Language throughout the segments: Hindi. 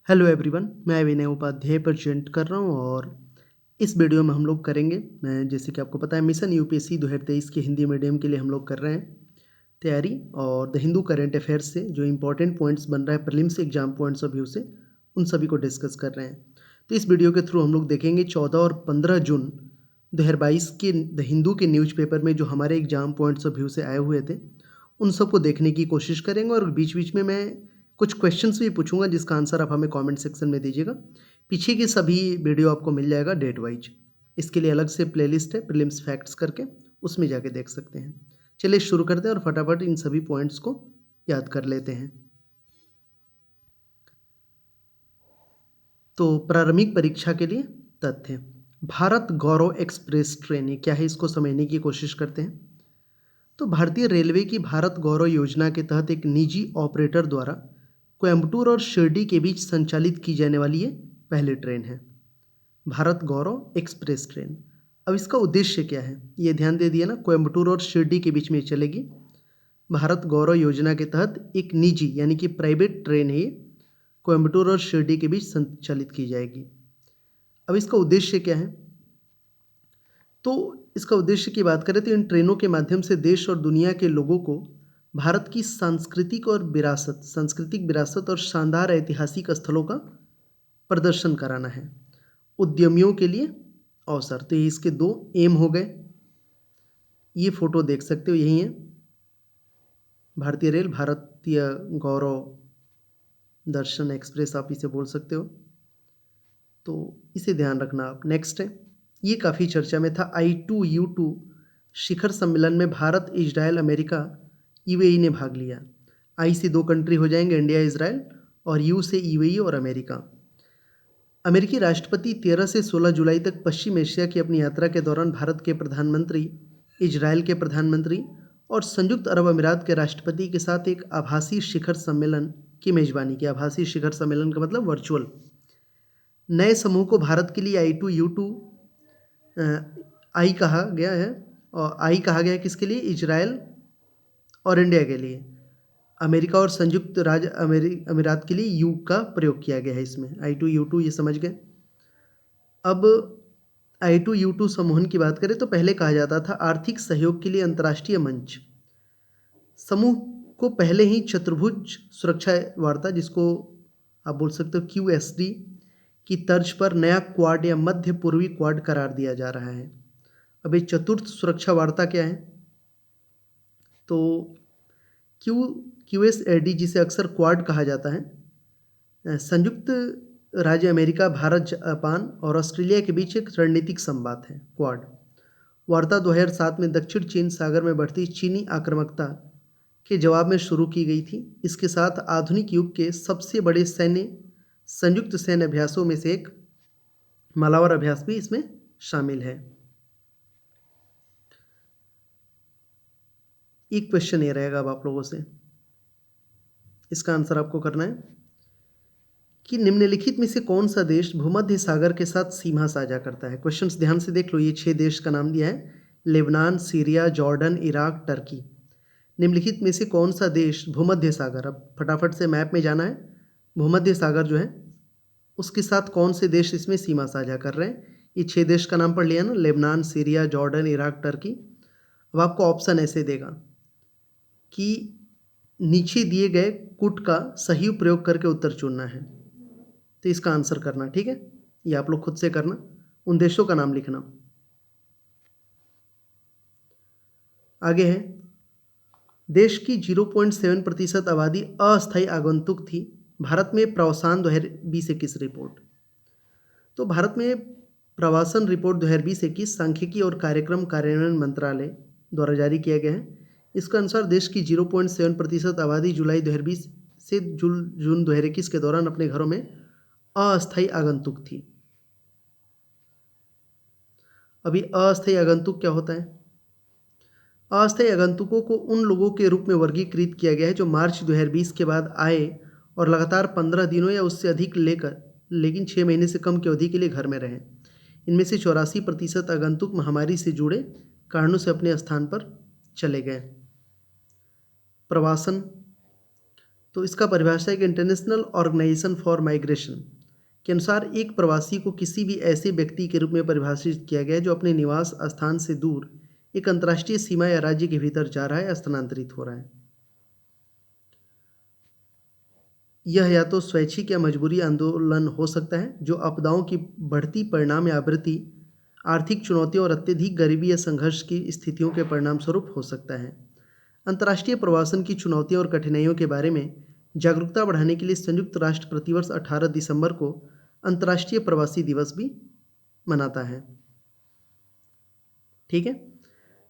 हेलो एवरीवन, मैं विनय उपाध्याय प्रेजेंट कर रहा हूँ और इस वीडियो में हम लोग करेंगे जैसे कि आपको पता है मिशन यूपीएससी 2023 के हिंदी मीडियम के लिए हम लोग कर रहे हैं तैयारी। और द हिंदू करेंट अफेयर्स से जो इंपॉर्टेंट पॉइंट्स बन रहा है prelims exam points of view से उन सभी को डिस्कस कर रहे हैं। तो इस वीडियो के थ्रू हम लोग देखेंगे 14 और 15 जून 2022 के द हिंदू के न्यूज़पेपर में जो हमारे एग्जाम पॉइंट्स ऑफ व्यू से आए हुए थे उन सबको देखने की कोशिश करेंगे और बीच बीच में मैं कुछ क्वेश्चंस भी पूछूंगा जिसका आंसर आप हमें कमेंट सेक्शन में दीजिएगा। पीछे की सभी वीडियो आपको मिल जाएगा डेट वाइज। इसके लिए अलग से प्लेलिस्ट है प्रीलिम्स फैक्ट्स करके, उसमें जाके देख सकते हैं। चलिए शुरू करते हैं और फटाफट इन सभी पॉइंट्स को याद कर लेते हैं। तो प्रारंभिक परीक्षा के लिए तथ्य, भारत गौरव एक्सप्रेस ट्रेन ये क्या है इसको समझने की कोशिश करते हैं। तो भारतीय रेलवे की भारत गौरव योजना के तहत एक निजी ऑपरेटर द्वारा कोयम्बटूर और शिरडी के बीच संचालित की जाने वाली ये पहली ट्रेन है, भारत गौरव एक्सप्रेस ट्रेन। अब इसका उद्देश्य क्या है ये ध्यान दे दिया ना, कोयम्बटूर और शिरडी के बीच में चलेगी। भारत गौरव योजना के तहत एक निजी यानी कि प्राइवेट ट्रेन है ये, कोयम्बटूर और शिरडी के बीच संचालित की जाएगी। अब इसका उद्देश्य क्या है, तो इसका उद्देश्य की बात करें तो इन ट्रेनों के माध्यम से देश और दुनिया के लोगों को भारत की सांस्कृतिक विरासत और शानदार ऐतिहासिक स्थलों का प्रदर्शन कराना है। उद्यमियों के लिए अवसर, तो ये इसके दो एम हो गए। ये फोटो देख सकते हो, यही है भारतीय रेल भारतीय गौरव दर्शन एक्सप्रेस, आप इसे बोल सकते हो। तो इसे ध्यान रखना आप। नेक्स्ट है, ये काफ़ी चर्चा में था, I2U2 शिखर सम्मेलन में भारत, इजराइल, अमेरिका, यूएई ने भाग लिया। आई से दो कंट्री हो जाएंगे, इंडिया, इजराइल, और यू से यूएई और अमेरिका। अमेरिकी राष्ट्रपति 13 से 16 जुलाई तक पश्चिम एशिया की अपनी यात्रा के दौरान भारत के प्रधानमंत्री, इजराइल के प्रधानमंत्री और संयुक्त अरब अमीरात के राष्ट्रपति के साथ एक आभासी शिखर सम्मेलन की मेजबानी की। आभासी शिखर सम्मेलन का मतलब वर्चुअल। नए समूह को भारत के लिए I2U2 आई कहा गया है, और आई कहा गया है किसके लिए, इजराइल और इंडिया के लिए। अमेरिका और संयुक्त राज्य अमीरात के लिए यू का प्रयोग किया गया है इसमें। I2U2 ये समझ गए। अब I2U2 समूहन की बात करें तो पहले कहा जाता था आर्थिक सहयोग के लिए अंतर्राष्ट्रीय मंच। समूह को पहले ही चतुर्भुज सुरक्षा वार्ता, जिसको आप बोल सकते हो QSD की तर्ज पर नया क्वाड या मध्य पूर्वी क्वाड करार दिया जा रहा है। अब ये चतुर्थ सुरक्षा वार्ता क्या है, तो QSAD जिसे अक्सर क्वाड कहा जाता है, संयुक्त राज्य अमेरिका, भारत, जापान और ऑस्ट्रेलिया के बीच एक रणनीतिक संवाद है। क्वाड वार्ता 2007 में दक्षिण चीन सागर में बढ़ती चीनी आक्रामकता के जवाब में शुरू की गई थी। इसके साथ आधुनिक युग के सबसे बड़े संयुक्त सैन्य अभ्यासों में से एक मालावर अभ्यास भी इसमें शामिल है। एक क्वेश्चन ये रहेगा अब आप लोगों से, इसका आंसर आपको करना है कि निम्नलिखित में से कौन सा देश भूमध्य सागर के साथ सीमा साझा करता है। क्वेश्चंस ध्यान से देख लो, ये 6 देश का नाम दिया है, Lebanon, Syria, Jordan, Iraq, Turkey. निम्नलिखित में से कौन सा देश भूमध्य सागर, अब फटाफट से मैप में जाना है, भूमध्य सागर जो है उसके साथ कौन से देश इसमें सीमा साझा कर रहे हैं। ये 6 देश का नाम पढ़ लिया ना, Lebanon, Syria, Jordan, Iraq, Turkey. अब आपको ऑप्शन ऐसे देगा कि नीचे दिए गए कुट का सही प्रयोग करके उत्तर चुनना है, तो इसका आंसर करना, ठीक है। ये आप लोग खुद से करना, उन देशों का नाम लिखना। आगे है, देश की 0.7% आबादी अस्थायी आगंतुक थी, भारत में प्रवासन 2020-21 रिपोर्ट। तो भारत में प्रवासन रिपोर्ट 2020-21 सांख्यिकी और कार्यक्रम कार्यान्वयन मंत्रालय द्वारा जारी किया गया है। इसके अनुसार देश की 0.7% आबादी जुलाई 2020 से जून 2021 के दौरान अपने घरों में अस्थायी आगंतुक थी। अभी अस्थायी आगंतुक क्या होता है, अस्थायी आगंतुकों को उन लोगों के रूप में वर्गीकृत किया गया है जो मार्च 2020 के बाद आए और लगातार 15 दिनों या उससे अधिक लेकिन 6 महीने से कम की अवधि के लिए घर में रहें। इनमें से 84% आगंतुक महामारी से जुड़े कारणों से अपने स्थान पर चले गए। प्रवासन, तो इसका परिभाषा है कि इंटरनेशनल ऑर्गेनाइजेशन फॉर माइग्रेशन के अनुसार एक प्रवासी को किसी भी ऐसे व्यक्ति के रूप में परिभाषित किया गया है जो अपने निवास स्थान से दूर एक अंतर्राष्ट्रीय सीमा या राज्य के भीतर जा रहा है या स्थानांतरित हो रहा है। यह या तो स्वैच्छिक या मजबूरी आंदोलन हो सकता है जो आपदाओं की बढ़ती परिणाम या आवृत्ति, आर्थिक चुनौतियों और अत्यधिक गरीबी या संघर्ष की स्थितियों के परिणाम स्वरूप हो सकता है। अंतर्राष्ट्रीय प्रवासन की चुनौतियों और कठिनाइयों के बारे में जागरूकता बढ़ाने के लिए संयुक्त राष्ट्र प्रतिवर्ष 18 दिसंबर को अंतर्राष्ट्रीय प्रवासी दिवस भी मनाता है। ठीक है।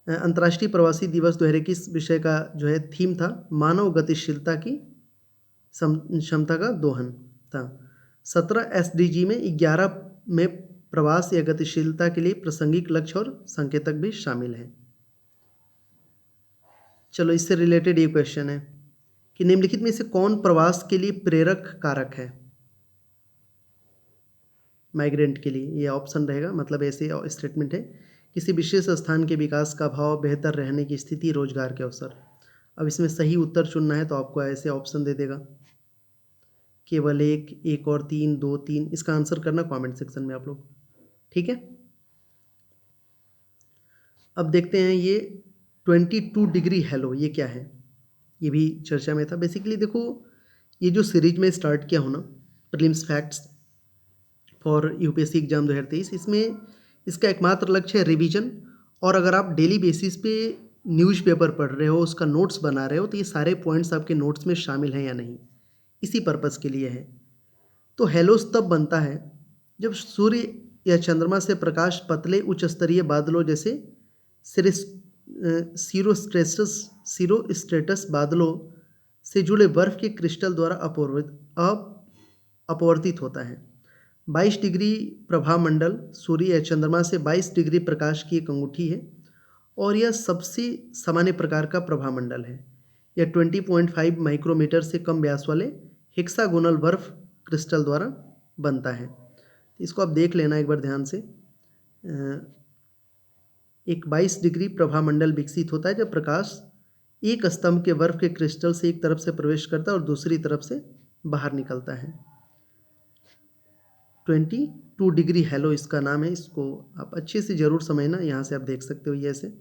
अंतर्राष्ट्रीय प्रवासी दिवस 2021 विषय का जो है थीम था मानव गतिशीलता की क्षमता का दोहन था। 17 SDG में 11 में प्रवास या गतिशीलता के लिए प्रासंगिक लक्ष्य और संकेतक भी शामिल हैं। चलो इससे रिलेटेड ये क्वेश्चन है कि निम्नलिखित में से कौन प्रवास के लिए प्रेरक कारक है माइग्रेंट के लिए। ये ऑप्शन रहेगा, मतलब ऐसे स्टेटमेंट है किसी विशेष स्थान के विकास का भाव, बेहतर रहने की स्थिति, रोजगार के अवसर। अब इसमें सही उत्तर चुनना है तो आपको ऐसे ऑप्शन दे देगा, केवल एक और 3, 2, 3। इसका आंसर करना कमेंट सेक्शन में आप लोग। ठीक है। अब देखते हैं ये 22 डिग्री हेलो ये क्या है, ये भी चर्चा में था। बेसिकली देखो ये जो सीरीज में स्टार्ट किया हो ना prelims facts for UPSC exam 2023, इसमें इसका एकमात्र लक्ष्य है रिवीजन। और अगर आप डेली बेसिस पे न्यूज़पेपर पढ़ रहे हो, उसका नोट्स बना रहे हो, तो ये सारे पॉइंट्स आपके नोट्स में शामिल हैं या नहीं, इसी पर्पज़ के लिए है। तो हेलोस तब बनता है जब सूर्य या चंद्रमा से प्रकाश पतले उच्च स्तरीय बादलों जैसे सीरोस्ट्रेटस बादलों से जुड़े बर्फ के क्रिस्टल द्वारा अपवर्तित होता है। 22 डिग्री प्रभामंडल सूर्य या चंद्रमा से 22 डिग्री प्रकाश की एक अंगूठी है और यह सबसे सामान्य प्रकार का प्रभामंडल है। यह 20.5 माइक्रोमीटर से कम व्यास वाले हेक्सागोनल बर्फ क्रिस्टल द्वारा बनता है। इसको आप देख लेना एक बार ध्यान से। एक 22 डिग्री प्रभामंडल विकसित होता है जब प्रकाश एक स्तंभ के बर्फ के क्रिस्टल से एक तरफ से प्रवेश करता है और दूसरी तरफ से बाहर निकलता है। 22 डिग्री हेलो इसका नाम है। इसको आप अच्छे से ज़रूर समझना। यहाँ से आप देख सकते हो ये ऐसे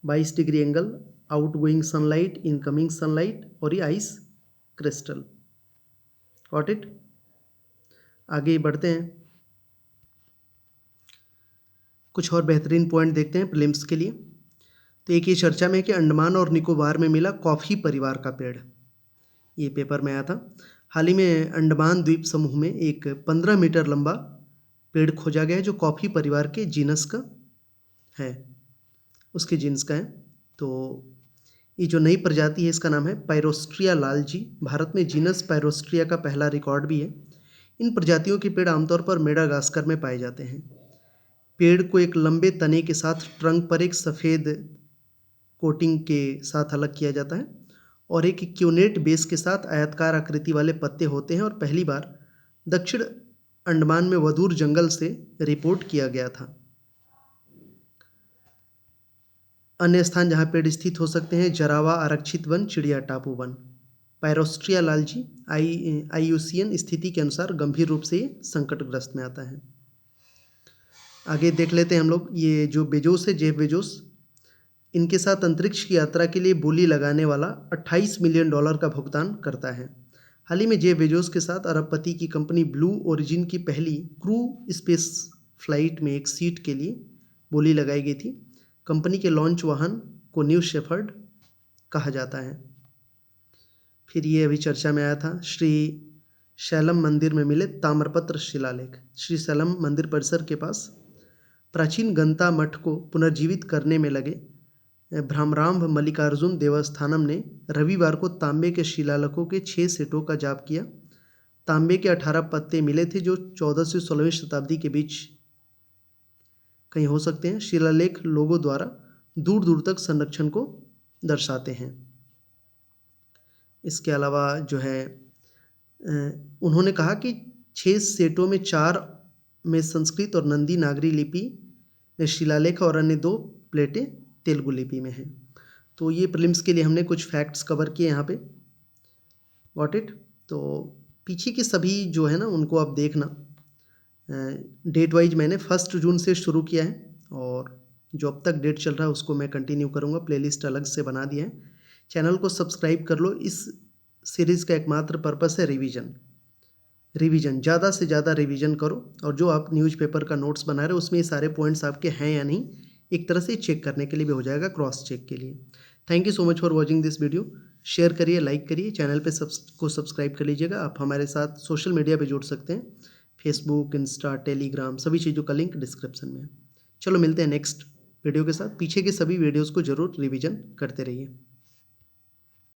22 degree angle, outgoing sunlight, incoming sunlight और ये आइस क्रिस्टल। Got it. आगे बढ़ते हैं, कुछ और बेहतरीन पॉइंट देखते हैं प्रीलिम्स के लिए। तो एक ये चर्चा में है कि अंडमान और निकोबार में मिला कॉफ़ी परिवार का पेड़, ये पेपर में आया था। हाल ही में अंडमान द्वीप समूह में एक 15 मीटर लंबा पेड़ खोजा गया है जो कॉफ़ी परिवार के जीनस का है, उसके जीनस का है। तो ये जो नई प्रजाति है इसका नाम है पायरोस्ट्रिया लालजी। भारत में जीनस पायरोस्ट्रिया का पहला रिकॉर्ड भी है। इन प्रजातियों के पेड़ आमतौर पर मेडागास्कर में पाए जाते हैं। पेड़ को एक लंबे तने के साथ ट्रंक पर एक सफ़ेद कोटिंग के साथ अलग किया जाता है और एक क्यूनेट बेस के साथ आयताकार आकृति वाले पत्ते होते हैं और पहली बार दक्षिण अंडमान में वदूर जंगल से रिपोर्ट किया गया था। अन्य स्थान जहाँ पेड़ स्थित हो सकते हैं जरावा आरक्षित वन, चिड़िया टापू वन। पायरोस्ट्रिया लालजी IUCN स्थिति के अनुसार गंभीर रूप से संकटग्रस्त में आता है। आगे देख लेते हैं हम लोग। ये जो बेजोस है, जेफ बेजोस, इनके साथ अंतरिक्ष की यात्रा के लिए बोली लगाने वाला $28 मिलियन का भुगतान करता है। हाल ही में जेफ बेजोस के साथ अरबपति की कंपनी ब्लू ओरिजिन की पहली क्रू स्पेस फ्लाइट में एक सीट के लिए बोली लगाई गई थी। कंपनी के लॉन्च वाहन को न्यू शेफर्ड कहा जाता है। फिर ये अभी चर्चा में आया था, श्री शैलम मंदिर में मिले ताम्रपत्र शिलालेख। श्री शैलम मंदिर परिसर के पास प्राचीन गंता मठ को पुनर्जीवित करने में लगे भ्रमरांभ मल्लिकार्जुन देवस्थानम ने रविवार को तांबे के शिलालेखों के 6 सेटों का जाप किया। तांबे के 18 पत्ते मिले थे जो 14 से 16वीं शताब्दी के बीच कहीं हो सकते हैं। शिलालेख लोगों द्वारा दूर दूर तक संरक्षण को दर्शाते हैं। इसके अलावा जो है उन्होंने कहा कि 6 सेटों में 4 में संस्कृत और नंदी नागरी लिपि में शिलालेख और अन्य 2 प्लेटें तेलुगु लिपि में हैं। तो ये प्रीलिम्स के लिए हमने कुछ फैक्ट्स कवर किए यहाँ पे। Got it. तो पीछे के सभी जो है ना उनको आप देखना। डेट वाइज मैंने 1 जून से शुरू किया है और जो अब तक डेट चल रहा है उसको मैं कंटिन्यू करूँगा। प्लेलिस्ट अलग से बना दिया है। चैनल को सब्सक्राइब कर लो। इस सीरीज़ का एकमात्र पर्पस है रिवीजन। ज़्यादा से ज़्यादा रिवीजन करो और जो आप न्यूज़पेपर का नोट्स बना रहे हो उसमें ये सारे पॉइंट्स आपके हैं या नहीं, एक तरह से चेक करने के लिए भी हो जाएगा, क्रॉस चेक के लिए। Thank you so much for watching this video. Share करिए, लाइक करिए, चैनल पे सब्सक्राइब कर लीजिएगा। आप हमारे साथ सोशल मीडिया पे जुड़ सकते हैं, फेसबुक, इंस्टा, टेलीग्राम, सभी चीज़ों का लिंक डिस्क्रिप्शन में है। चलो मिलते हैं नेक्स्ट वीडियो के साथ। पीछे के सभी वीडियोज़ को ज़रूर रिविज़न करते रहिए।